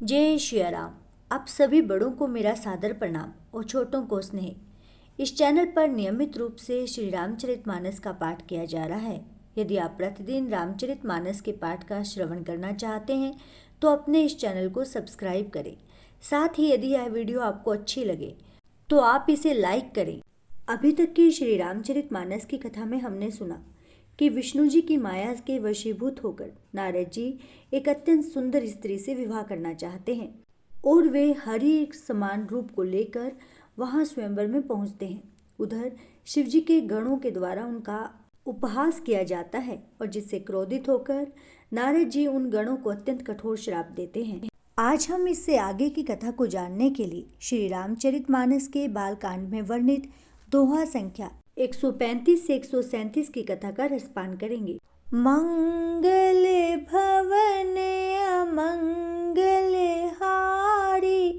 जय श्री राम। आप सभी बड़ों को मेरा सादर प्रणाम और छोटों को स्नेह। इस चैनल पर नियमित रूप से श्री रामचरितमानस का पाठ किया जा रहा है। यदि आप प्रतिदिन रामचरितमानस के पाठ का श्रवण करना चाहते हैं तो अपने इस चैनल को सब्सक्राइब करें। साथ ही यदि यह वीडियो आपको अच्छी लगे तो आप इसे लाइक करें। अभी तक की श्री रामचरितमानस की कथा में हमने सुना कि विष्णु जी की माया के वशीभूत होकर नारद जी एक अत्यंत सुंदर स्त्री से विवाह करना चाहते हैं और वे हरि समान रूप को लेकर वहां स्वयंवर में पहुंचते हैं। उधर शिव जी के गणों के द्वारा उनका उपहास किया जाता है और जिससे क्रोधित होकर नारद जी उन गणों को अत्यंत कठोर श्राप देते हैं। आज हम इससे आगे की कथा को जानने के लिए श्री रामचरितमानस के बालकांड में वर्णित दोहा संख्या 135 से 137 की कथा का रसपान करेंगे। मंगल भवन अमंगल हारी,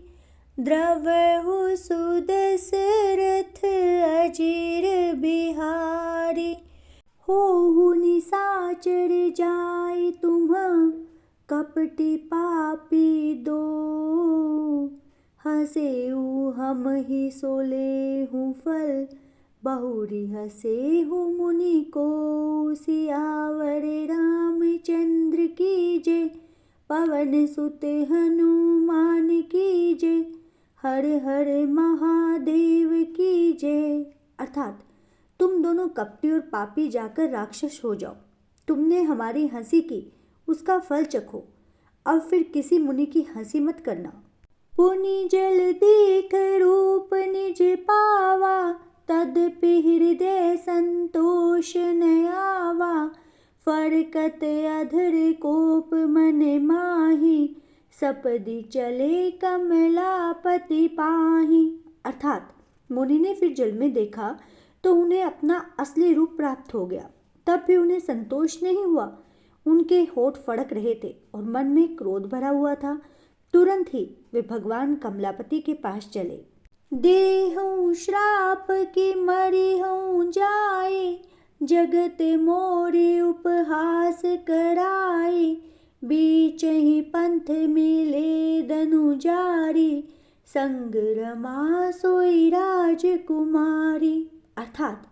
द्रवहु सुदशरथ अजीर बिहारी। होहु निशाचर जाय तुम कपटी पापी दो, हसेऊ हम ही सोलेहु फल, बहुरी हसेहु मुनि को। सियावर रामचंद्र की जय, पवन सुत हनुमान की जय, हर हर महादेव की जय। अर्थात तुम दोनों कपटी और पापी जाकर राक्षस हो जाओ। तुमने हमारी हंसी की, उसका फल चखो। अब फिर किसी मुनि की हंसी मत करना। पुनि जल देख रूप निज पावा, तदपि हृदय संतोष न आवा। फरकत अधर कोप मन माही, सपदि चले कमलापति पाही। अर्थात मुनि ने फिर जल में देखा तो उन्हें अपना असली रूप प्राप्त हो गया। तब भी उन्हें संतोष नहीं हुआ। उनके होठ फड़क रहे थे और मन में क्रोध भरा हुआ था। तुरंत ही वे भगवान कमलापति के पास चले। देहु श्राप की मरिहु जाए, जगत मोरे उपहास कराए। बीच ही पंथ मिले दनु जारी, संग रमा सोई राजकुमारी। अर्थात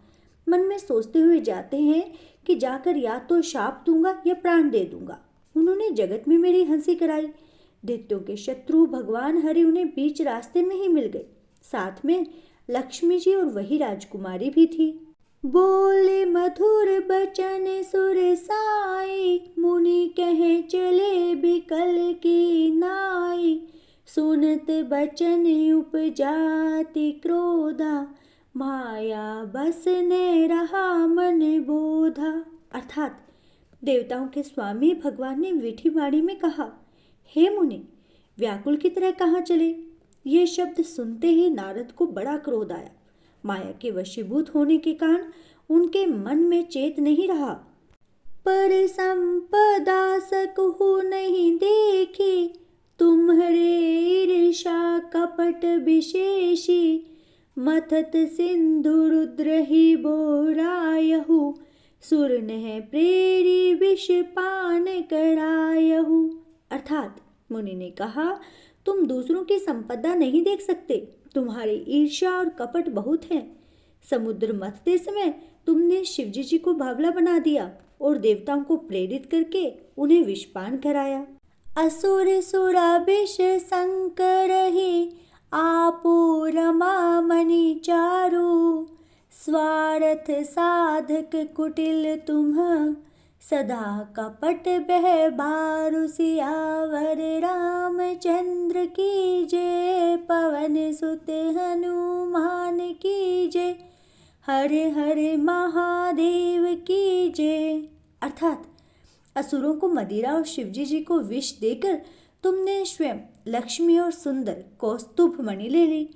मन में सोचते हुए जाते हैं कि जाकर या तो शाप दूंगा या प्राण दे दूंगा। उन्होंने जगत में मेरी हंसी कराई। दैत्यों के शत्रु भगवान हरि उन्हें बीच रास्ते में ही मिल गए। साथ में लक्ष्मी जी और वही राजकुमारी भी थी। बोले मधुर बचन सुर साई, मुनि कहे चले बिकल की नाई। सुनत बचन उपजाति क्रोधा, माया बस ने रहा मन बोधा। अर्थात देवताओं के स्वामी भगवान ने मीठी वाणी में कहा, हे मुनि, व्याकुल की तरह कहाँ चले। ये शब्द सुनते ही नारद को बड़ा क्रोध आया। माया के वशीभूत होने के कारण उनके मन में चेत नहीं रहा। पर संपदा सकहु नहीं देखी, तुम्हारे ईर्षा कपट विशेषी। मथत सिंधु रुद्र ही बोरायहु, सुर नह प्रेरी विष पान करायहु। अर्थात मुनि ने कहा, तुम दूसरों की संपदा नहीं देख सकते। तुम्हारी ईर्ष्या और कपट बहुत है। समुद्र मथते समय तुमने शिवजी जी को बावला बना दिया और देवताओं को प्रेरित करके उन्हें विषपान कराया। असुर सुरा विष संकर ही, आपो रमा मणि चारु। स्वार्थ साधक कुटिल तुम, सदा कपट बह बारु। सियावर रामचंद्र की जय, पवन सुत हनुमान की जय, हर हर महादेव की जय। अर्थात असुरों को मदिरा और शिवजी जी को विष देकर तुमने स्वयं लक्ष्मी और सुंदर कौस्तुभ मणि ले ली।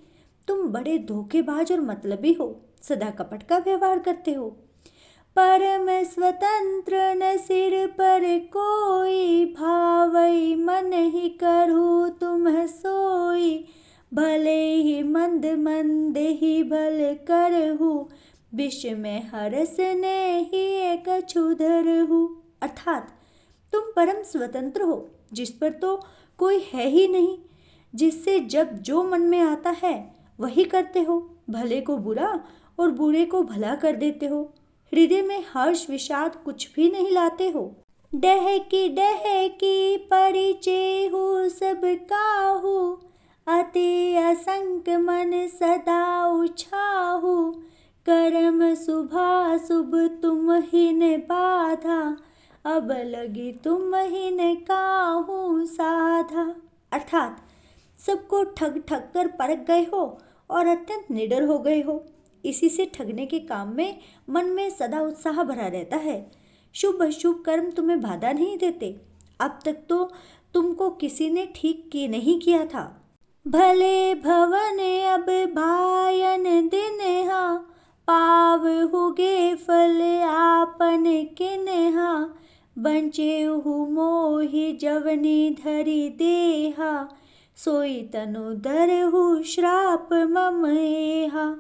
तुम बड़े धोखेबाज और मतलबी हो, सदा कपट का व्यवहार करते हो। परम स्वतंत्र न सिर पर कोई, भावई मन ही करो तुम सोई। भले ही मंद मंद ही भल करहु, विष में हरस ने ही कछु धरहु। अर्थात तुम परम स्वतंत्र हो, जिस पर तो कोई है ही नहीं जिससे जब जो मन में आता है वही करते हो। भले को बुरा और बुरे को भला कर देते हो। हृदय में हर्ष विषाद कुछ भी नहीं लाते हो। डहकी परिचय हो सबका हो, अति असंक मन सदा उछाहु। कर्म शुभाशुभ तुम ही ने बाधा, अब लगी तुम ही ने काहू साधा। अर्थात सबको ठग ठग कर परख गए हो और अत्यंत निडर हो गए हो। इसी से ठगने के काम में मन में सदा उत्साह भरा रहता है। शुभ अशुभ कर्म तुम्हें बाधा नहीं देते। अब तक तो तुमको किसी ने ठीक की नहीं किया था। भले भवन अब भायन दिनहा, पाव हुगे फल आपन किन्हा। बंचे हु मोहि जवनी धरी देहा, सोई तनु दरहु श्राप मम एहा।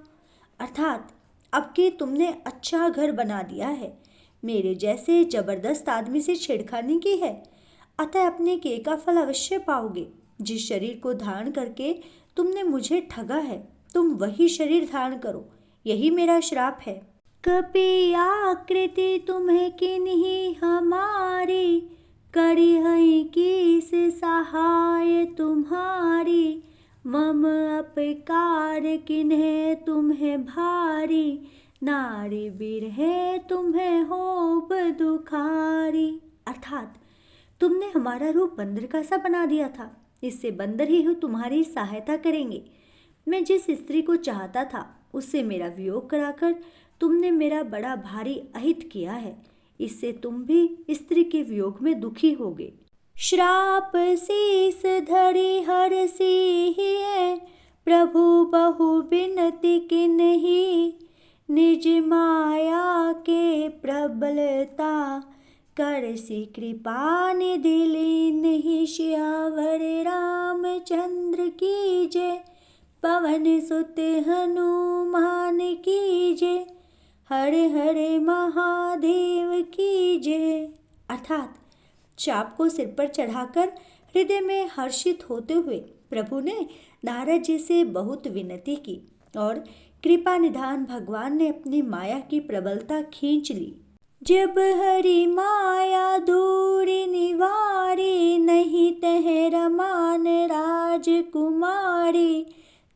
अर्थात अब कि तुमने अच्छा घर बना दिया है, मेरे जैसे जबरदस्त आदमी से छेड़खानी की है, अतः अपने किए का फल अवश्य पाओगे। जिस शरीर को धारण करके तुमने मुझे ठगा है, तुम वही शरीर धारण करो, यही मेरा श्राप है। कपि आकृति तुम्हें किन्ही हमारी, करी है किस सहाय तुम्हारी। मम अपकार किन्हे तुम्हें भारी, नारी बिरहे तुम्हें होब दुखारी। अर्थात तुमने हमारा रूप बंदर का सा बना दिया था, इससे बंदर ही तुम्हारी सहायता करेंगे। मैं जिस स्त्री को चाहता था उससे मेरा वियोग कराकर तुमने मेरा बड़ा भारी अहित किया है, इससे तुम भी स्त्री के वियोग में दुखी होगे। श्राप शीस धरि हरषि है, प्रभु बहु बिनती किन्ही। निज माया के प्रबलता, करसि कृपा निधि लीन्हि। श्यावर रामचंद्र की जय, पवन सुत हनुमान की जय, हर हर महादेव की जय। अर्थात चाप को सिर पर चढ़ाकर हृदय में हर्षित होते हुए प्रभु ने नारद जी से बहुत विनती की और कृपा निधान भगवान ने अपनी माया की प्रबलता खींच ली। जब हरि माया दूरी निवारी, नहीं तह रमान राजकुमारी।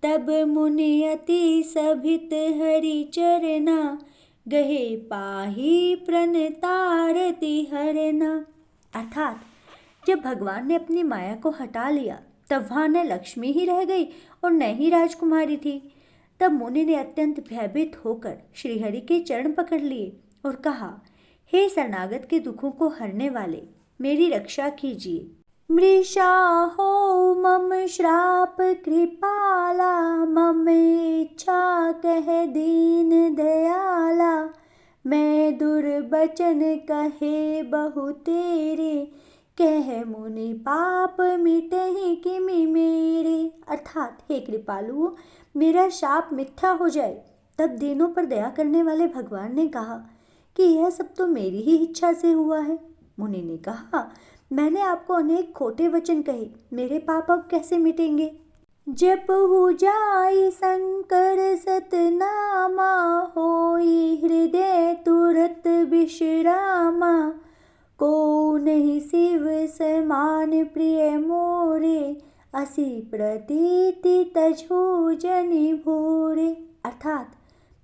तब मुनि अति सभित हरि चरना, गहे पाही प्रणतारति हरना। अर्थात जब भगवान ने अपनी माया को हटा लिया तब वहाँ न लक्ष्मी ही रह गई और न ही राजकुमारी थी। तब मुनि ने अत्यंत भयभीत होकर श्रीहरि के चरण पकड़ लिए और कहा, हे शरणागत के दुखों को हरने वाले, मेरी रक्षा कीजिए। मृषा हो मम श्राप कृपाला, मम इच्छा कह दीन दयाला। मैं दुर्बचन कहे बहु तेरे, कह मुनि पाप मिटहि किमि मेरे। अर्थात हे कृपालु, मेरा शाप मिथ्या हो जाए। तब दीनों पर दया करने वाले भगवान ने कहा कि यह सब तो मेरी ही इच्छा से हुआ है। मुनि ने कहा, मैंने आपको अनेक खोटे वचन कहे, मेरे पाप अब कैसे मिटेंगे। जप हो जाई शंकर सतनामा, होई हृदय तुरत विश्रामा। को नहीं शिव समान प्रिय मोरे, असी प्रतीति तजो जनि भोरे। अर्थात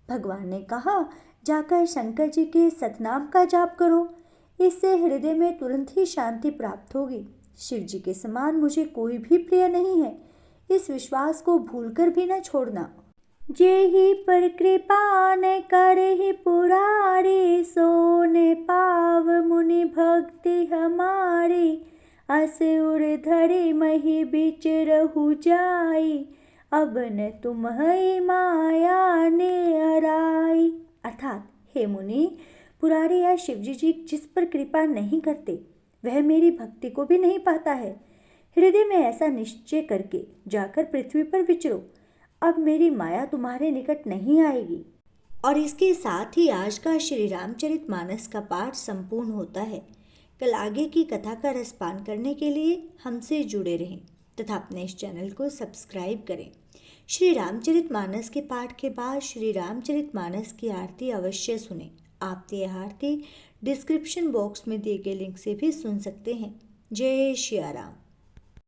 भगवान ने कहा, जाकर शंकर जी के सतनाम का जाप करो, इससे हृदय में तुरंत ही शांति प्राप्त होगी। शिव जी के समान मुझे कोई भी प्रिय नहीं है, इस विश्वास को भूलकर भी न छोड़ना। जेहि पर कृपा न करहि पुरारी, सोने पाव मुनि भक्ति हमारी। अस उर धरि मही बिच रहु जाई, अब न तुम है माया ने हराई। अर्थात हे मुनि, पुरारी या शिवजी जी जिस पर कृपा नहीं करते वह मेरी भक्ति को भी नहीं पाता है। हृदय में ऐसा निश्चय करके जाकर पृथ्वी पर विचरो, अब मेरी माया तुम्हारे निकट नहीं आएगी। और इसके साथ ही आज का श्री रामचरितमानस का पाठ संपूर्ण होता है। कल आगे की कथा का रसपान करने के लिए हमसे जुड़े रहें तथा अपने इस चैनल को सब्सक्राइब करें। श्री रामचरितमानस के पाठ के बाद श्री रामचरितमानस की आरती अवश्य सुनें। आप यह आरती डिस्क्रिप्शन बॉक्स में दिए गए लिंक से भी सुन सकते हैं। जय श्री राम।